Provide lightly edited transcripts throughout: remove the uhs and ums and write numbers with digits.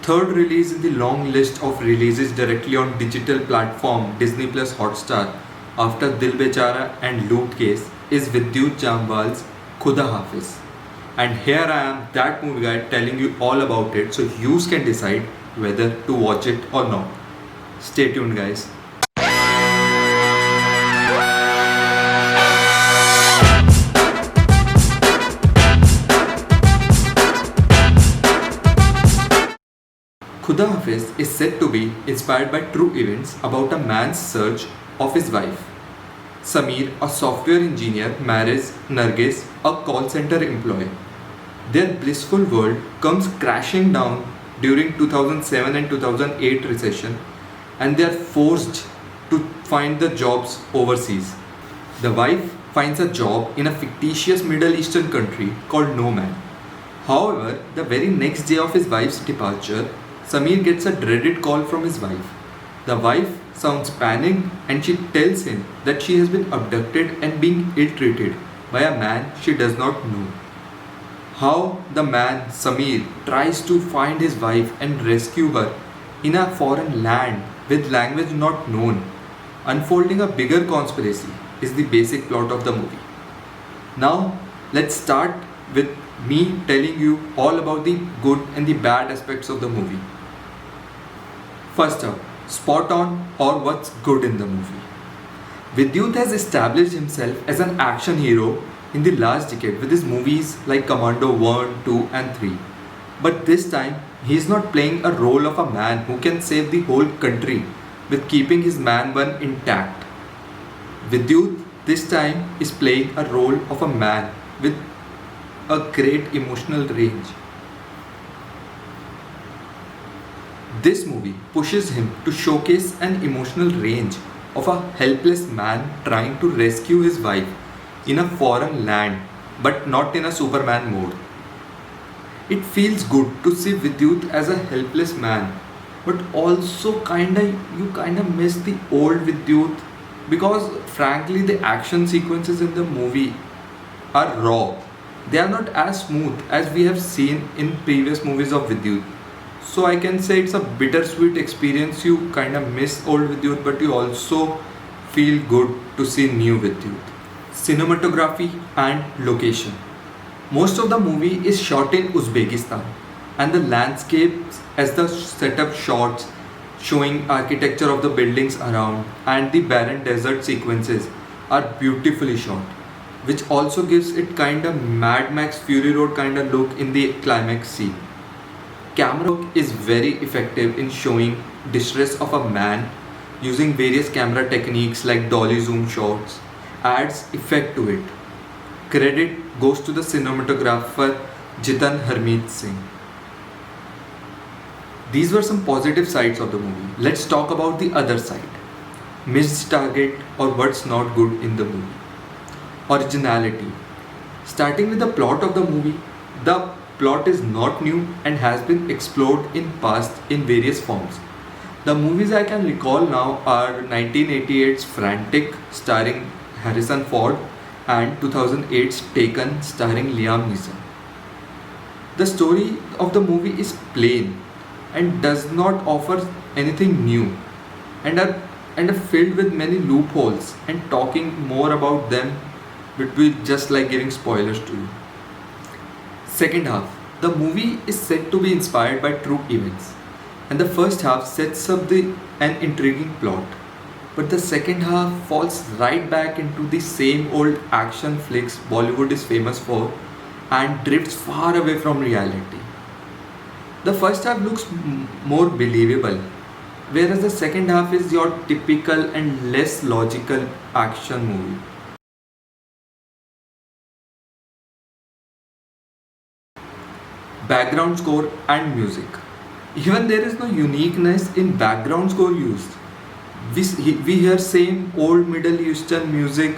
third release in the long list of releases directly on digital platform Disney Plus Hotstar after Dil Bechara and Loot Case is Vidyut Jamwal's Khuda Hafiz. And here I am, that movie guy, telling you all about it so you can decide whether to watch it or not. Stay tuned, guys. Khuda Hafiz is said to be inspired by true events about a man's search of his wife. Samir, a software engineer, marries Nargis, a call center employee. Their blissful world comes crashing down during 2007 and 2008 recession, and they are forced to find the jobs overseas. The wife finds a job in a fictitious Middle Eastern country called Noman. However, the very next day of his wife's departure, Samir gets a dreaded call from his wife. The wife sounds panicked and she tells him that she has been abducted and being ill-treated by a man she does not know. How the man, Samir, tries to find his wife and rescue her in a foreign land with language not known, unfolding a bigger conspiracy, is the basic plot of the movie. Now, let's start with me telling you all about the good and the bad aspects of the movie. First up, spot on or what's good in the movie. Vidyut has established himself as an action hero in the last decade with his movies like Commando 1, 2 and 3. But this time, he is not playing a role of a man who can save the whole country with keeping his man bun intact. Vidyut this time is playing a role of a man with a great emotional range. This movie pushes him to showcase an emotional range of a helpless man trying to rescue his wife in a foreign land, but not in a Superman mode. It feels good to see Vidyut as a helpless man, but also you kinda miss the old Vidyut because frankly the action sequences in the movie are raw. They are not as smooth as we have seen in previous movies of Vidyut. So I can say it's a bittersweet experience. You kinda miss old Vidyut, but you also feel good to see new Vidyut. Cinematography and location. Most of the movie is shot in Uzbekistan, and the landscapes as the setup shots showing architecture of the buildings around and the barren desert sequences are beautifully shot, which also gives it kind of Mad Max Fury Road kind of look in the climax scene. Camera work is very effective in showing distress of a man using various camera techniques like dolly zoom shots, adds effect to it. Credit goes to the cinematographer Jitan Harmeet Singh. These were some positive sides of the movie. Let's talk about the other side. Missed target or what's not good in the movie. Originality. Starting with the plot of the movie, the plot is not new and has been explored in past in various forms. The movies I can recall now are 1988's Frantic starring Harrison Ford and 2008's Taken starring Liam Neeson. The story of the movie is plain and does not offer anything new and are filled with many loopholes, and talking more about them would be just like giving spoilers to you. Second half. The movie is said to be inspired by true events, and the first half sets up an intriguing plot. But the second half falls right back into the same old action flicks Bollywood is famous for and drifts far away from reality. The first half looks more believable, whereas the second half is your typical and less logical action movie. Background score and music. Even there is no uniqueness in background score used. We hear same old Middle Eastern music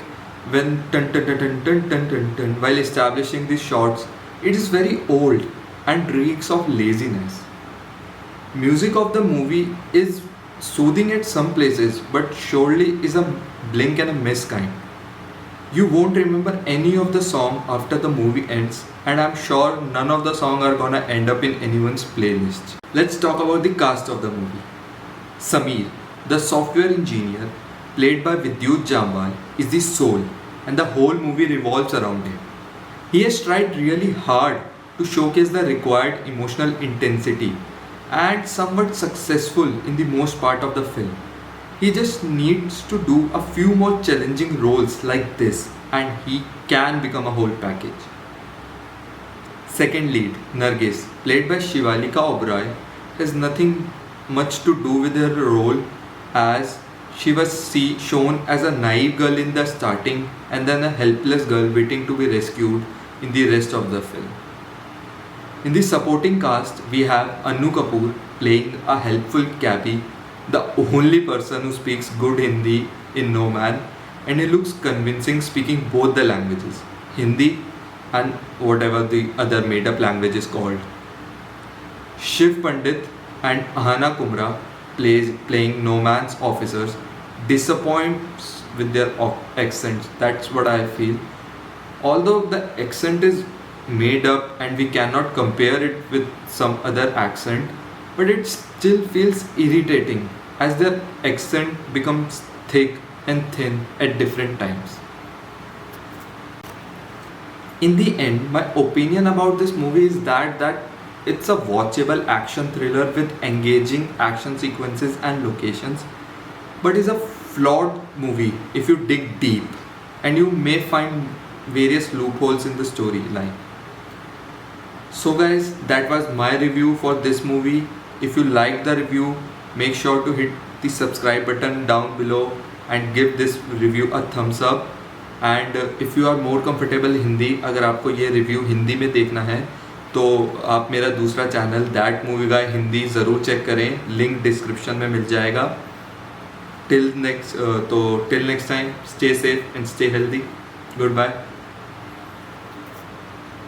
when tun tun tun tun tun tun tun tun while establishing these shots. It is very old and reeks of laziness. Music of the movie is soothing at some places, but surely is a blink and a miss kind. You won't remember any of the song after the movie ends, and I'm sure none of the song are gonna end up in anyone's playlist. Let's talk about the cast of the movie. Sameer, the software engineer, played by Vidyut Jamwal, is the soul, and the whole movie revolves around him. He has tried really hard to showcase the required emotional intensity and somewhat successful in the most part of the film. He just needs to do a few more challenging roles like this and he can become a whole package. Second lead, Nargis, played by Shivalika Oberoi, has nothing much to do with her role as she was shown as a naive girl in the starting and then a helpless girl waiting to be rescued in the rest of the film. In the supporting cast, we have Anu Kapoor playing a helpful cabbie, the only person who speaks good Hindi in No Man, and he looks convincing speaking both the languages, Hindi and whatever the other made up language is called. Shiv Pandit and Ahana Kumra playing No Man's officers disappoints with their accents. That's what I feel. Although the accent is made up and we cannot compare it with some other accent, but it still feels irritating as their accent becomes thick and thin at different times. In the end, my opinion about this movie is that it's a watchable action thriller with engaging action sequences and locations, but is a flawed movie if you dig deep, and you may find various loopholes in the storyline. So guys, that was my review for this movie. If you liked the review, make sure to hit the subscribe button down below and give this review a thumbs up. And if you are more comfortable Hindi, अगर आपको ये review Hindi में देखना है तो आप मेरा दूसरा channel that movie guy Hindi ज़रूर चेक करें, लिंक डिस्क्रिप्शन में मिल जाएगा. Till next time, stay safe and stay healthy. Good bye.